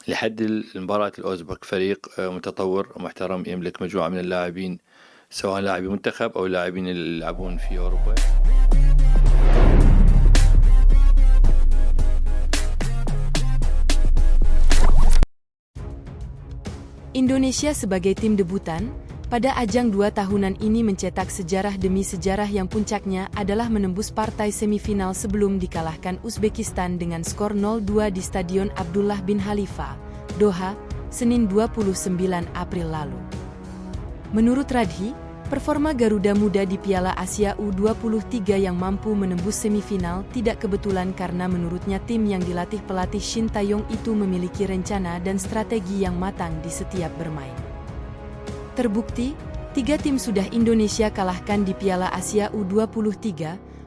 لحد المباراة الأوزبك فريق متطور ومحترم يملك مجموعة من اللاعبين، سواء لاعبي منتخب أو لاعبين اللي يلعبون في أوروبا. Indonesia sebagai tim debutan, pada ajang 2 tahunan ini mencetak sejarah demi sejarah yang puncaknya adalah menembus partai semifinal sebelum dikalahkan Uzbekistan dengan skor 0-2 di Stadion Abdullah bin Khalifa, Doha, Senin 29 April lalu. Menurut Radhi, performa Garuda Muda di Piala Asia U23 yang mampu menembus semifinal tidak kebetulan karena menurutnya tim yang dilatih pelatih Shin Tae-yong itu memiliki rencana dan strategi yang matang di setiap bermain. Terbukti, 3 tim sudah Indonesia kalahkan di Piala Asia U23,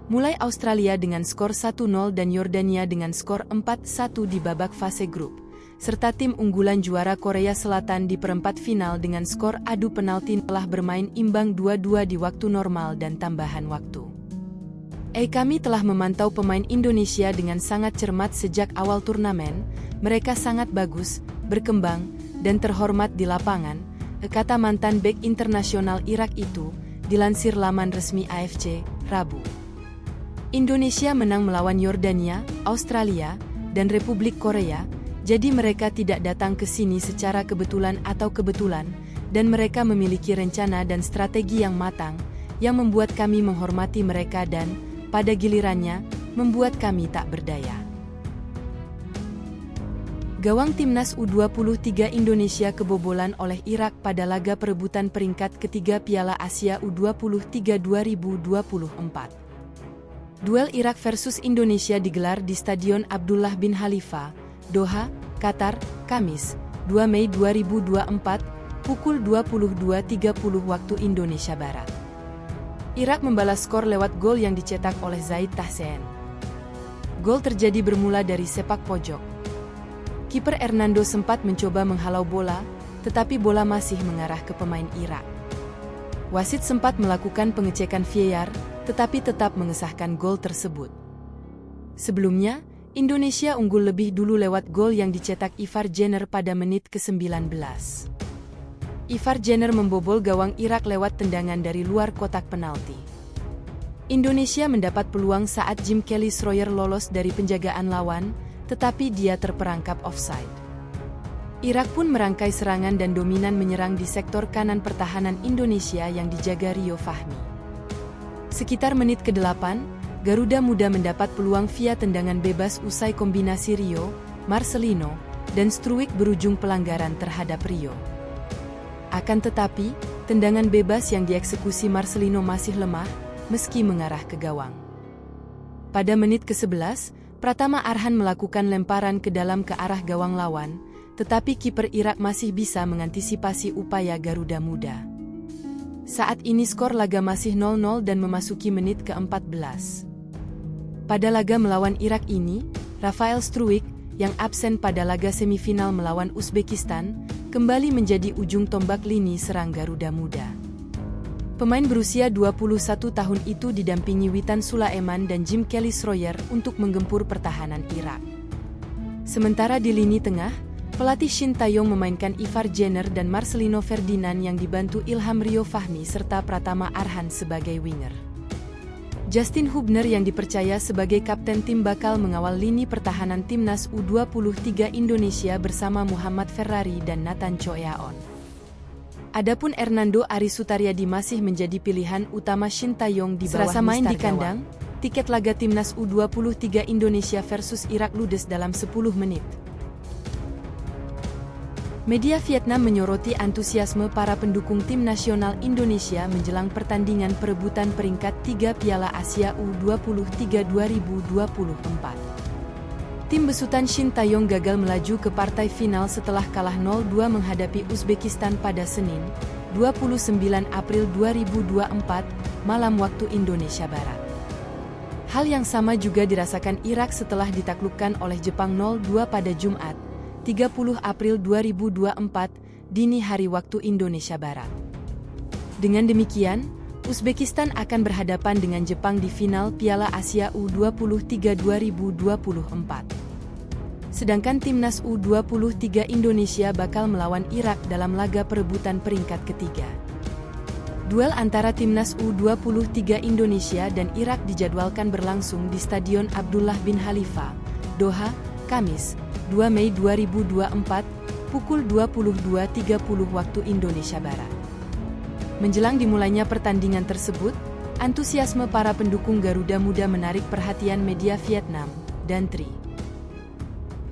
mulai Australia dengan skor 1-0 dan Yordania dengan skor 4-1 di babak fase grup, serta tim unggulan juara Korea Selatan di perempat final dengan skor adu penalti telah bermain imbang 2-2 di waktu normal dan tambahan waktu. Kami telah memantau pemain Indonesia dengan sangat cermat sejak awal turnamen, mereka sangat bagus, berkembang, dan terhormat di lapangan, kata mantan bek internasional Irak itu, dilansir laman resmi AFC, Rabu. Indonesia menang melawan Yordania, Australia, dan Republik Korea, jadi mereka tidak datang ke sini secara kebetulan atau kebetulan, dan mereka memiliki rencana dan strategi yang matang, yang membuat kami menghormati mereka dan, pada gilirannya, membuat kami tak berdaya. Gawang timnas U23 Indonesia kebobolan oleh Irak pada laga perebutan peringkat ketiga Piala Asia U23 2024. Duel Irak versus Indonesia digelar di Stadion Abdullah bin Khalifa, Doha, Qatar, Kamis, 2 Mei 2024, pukul 22.30 waktu Indonesia Barat. Irak membalas skor lewat gol yang dicetak oleh Zaid Tahsen. Gol terjadi bermula dari sepak pojok. Kiper Hernando sempat mencoba menghalau bola, tetapi bola masih mengarah ke pemain Irak. Wasit sempat melakukan pengecekan VAR, tetapi tetap mengesahkan gol tersebut. Sebelumnya, Indonesia unggul lebih dulu lewat gol yang dicetak Ivar Jenner pada menit ke-19. Ivar Jenner membobol gawang Irak lewat tendangan dari luar kotak penalti. Indonesia mendapat peluang saat Jim Kelly Schroyer lolos dari penjagaan lawan, tetapi dia terperangkap offside. Irak pun merangkai serangan dan dominan menyerang di sektor kanan pertahanan Indonesia yang dijaga Rio Fahmi. Sekitar menit ke-8, Garuda Muda mendapat peluang via tendangan bebas usai kombinasi Rio, Marcelino, dan Struijk berujung pelanggaran terhadap Rio. Akan tetapi, tendangan bebas yang dieksekusi Marcelino masih lemah, meski mengarah ke gawang. Pada menit ke-11, Pratama Arhan melakukan lemparan ke dalam ke arah gawang lawan, tetapi kiper Irak masih bisa mengantisipasi upaya Garuda Muda. Saat ini skor laga masih 0-0 dan memasuki menit ke-14. Pada laga melawan Irak ini, Rafael Struijk, yang absen pada laga semifinal melawan Uzbekistan, kembali menjadi ujung tombak lini serang Garuda Muda. Pemain berusia 21 tahun itu didampingi Witan Sulaiman dan Jim Kelly Schroyer untuk menggempur pertahanan Irak. Sementara di lini tengah, pelatih Shin Tae-yong memainkan Ivar Jenner dan Marcelino Ferdinand yang dibantu Ilham Rio Fahmi serta Pratama Arhan sebagai winger. Justin Hubner yang dipercaya sebagai kapten tim bakal mengawal lini pertahanan timnas U23 Indonesia bersama Muhammad Ferrari dan Nathan Choeaon. Adapun Hernando Ari Sutaryadi masih menjadi pilihan utama Shin Tae-yong di bawah Serasa main di kandang. Tiket laga timnas U23 Indonesia versus Irak ludes dalam 10 menit. Media Vietnam menyoroti antusiasme para pendukung tim nasional Indonesia menjelang pertandingan perebutan peringkat 3 Piala Asia U23 2024. Tim besutan Shin Tae-yong gagal melaju ke partai final setelah kalah 0-2 menghadapi Uzbekistan pada Senin, 29 April 2024, malam waktu Indonesia Barat. Hal yang sama juga dirasakan Irak setelah ditaklukkan oleh Jepang 0-2 pada Jumat, 30 April 2024, dini hari waktu Indonesia Barat. Dengan demikian, Uzbekistan akan berhadapan dengan Jepang di final Piala Asia U23 2024. Sedangkan timnas U23 Indonesia bakal melawan Irak dalam laga perebutan peringkat ketiga. Duel antara timnas U23 Indonesia dan Irak dijadwalkan berlangsung di Stadion Abdullah bin Khalifa, Doha, Kamis, 2 Mei 2024, pukul 22.30 waktu Indonesia Barat. Menjelang dimulainya pertandingan tersebut, antusiasme para pendukung Garuda Muda menarik perhatian media Vietnam, Dantri.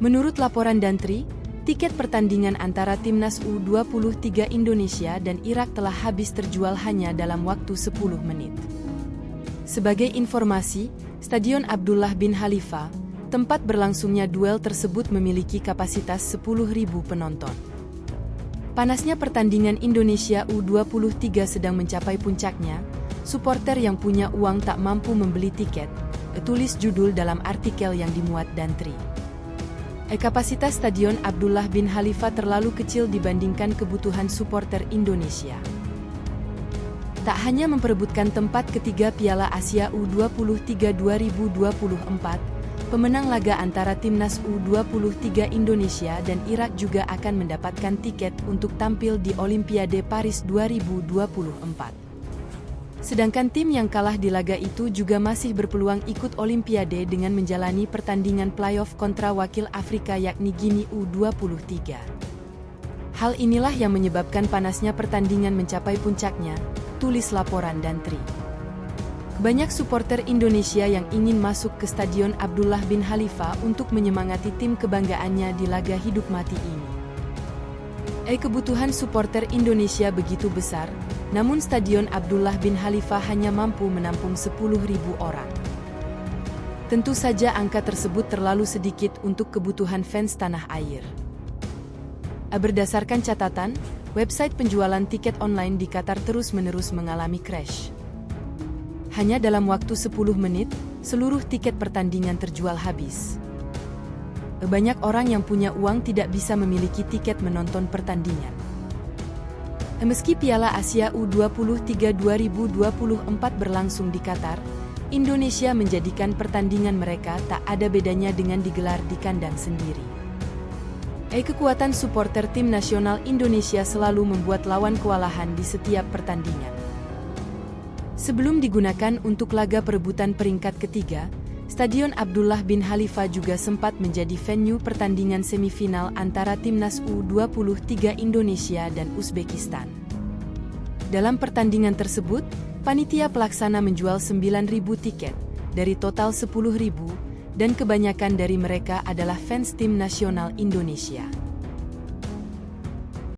Menurut laporan Dantri, tiket pertandingan antara timnas U23 Indonesia dan Irak telah habis terjual hanya dalam waktu 10 menit. Sebagai informasi, Stadion Abdullah bin Khalifa, tempat berlangsungnya duel tersebut memiliki kapasitas 10.000 penonton. Panasnya pertandingan Indonesia U23 sedang mencapai puncaknya, supporter yang punya uang tak mampu membeli tiket, tulis judul dalam artikel yang dimuat Dantri. Kapasitas Stadion Abdullah bin Khalifa terlalu kecil dibandingkan kebutuhan supporter Indonesia. Tak hanya memperebutkan tempat ketiga Piala Asia U23 2024, pemenang laga antara timnas U23 Indonesia dan Irak juga akan mendapatkan tiket untuk tampil di Olimpiade Paris 2024. Sedangkan tim yang kalah di laga itu juga masih berpeluang ikut Olimpiade dengan menjalani pertandingan playoff kontra wakil Afrika yakni Guinea U23. Hal inilah yang menyebabkan panasnya pertandingan mencapai puncaknya, tulis laporan Dantri. Banyak supporter Indonesia yang ingin masuk ke Stadion Abdullah bin Khalifa untuk menyemangati tim kebanggaannya di laga hidup mati ini. Kebutuhan supporter Indonesia begitu besar, namun Stadion Abdullah bin Khalifa hanya mampu menampung 10.000 orang. Tentu saja angka tersebut terlalu sedikit untuk kebutuhan fans tanah air. Berdasarkan catatan, website penjualan tiket online di Qatar terus-menerus mengalami crash. Hanya dalam waktu 10 menit, seluruh tiket pertandingan terjual habis. Banyak orang yang punya uang tidak bisa memiliki tiket menonton pertandingan. Meski Piala Asia U23 2024 berlangsung di Qatar, Indonesia menjadikan pertandingan mereka tak ada bedanya dengan digelar di kandang sendiri. Kekuatan supporter tim nasional Indonesia selalu membuat lawan kewalahan di setiap pertandingan. Sebelum digunakan untuk laga perebutan peringkat ketiga, Stadion Abdullah bin Khalifa juga sempat menjadi venue pertandingan semifinal antara timnas U23 Indonesia dan Uzbekistan. Dalam pertandingan tersebut, panitia pelaksana menjual 9.000 tiket, dari total 10.000, dan kebanyakan dari mereka adalah fans tim nasional Indonesia.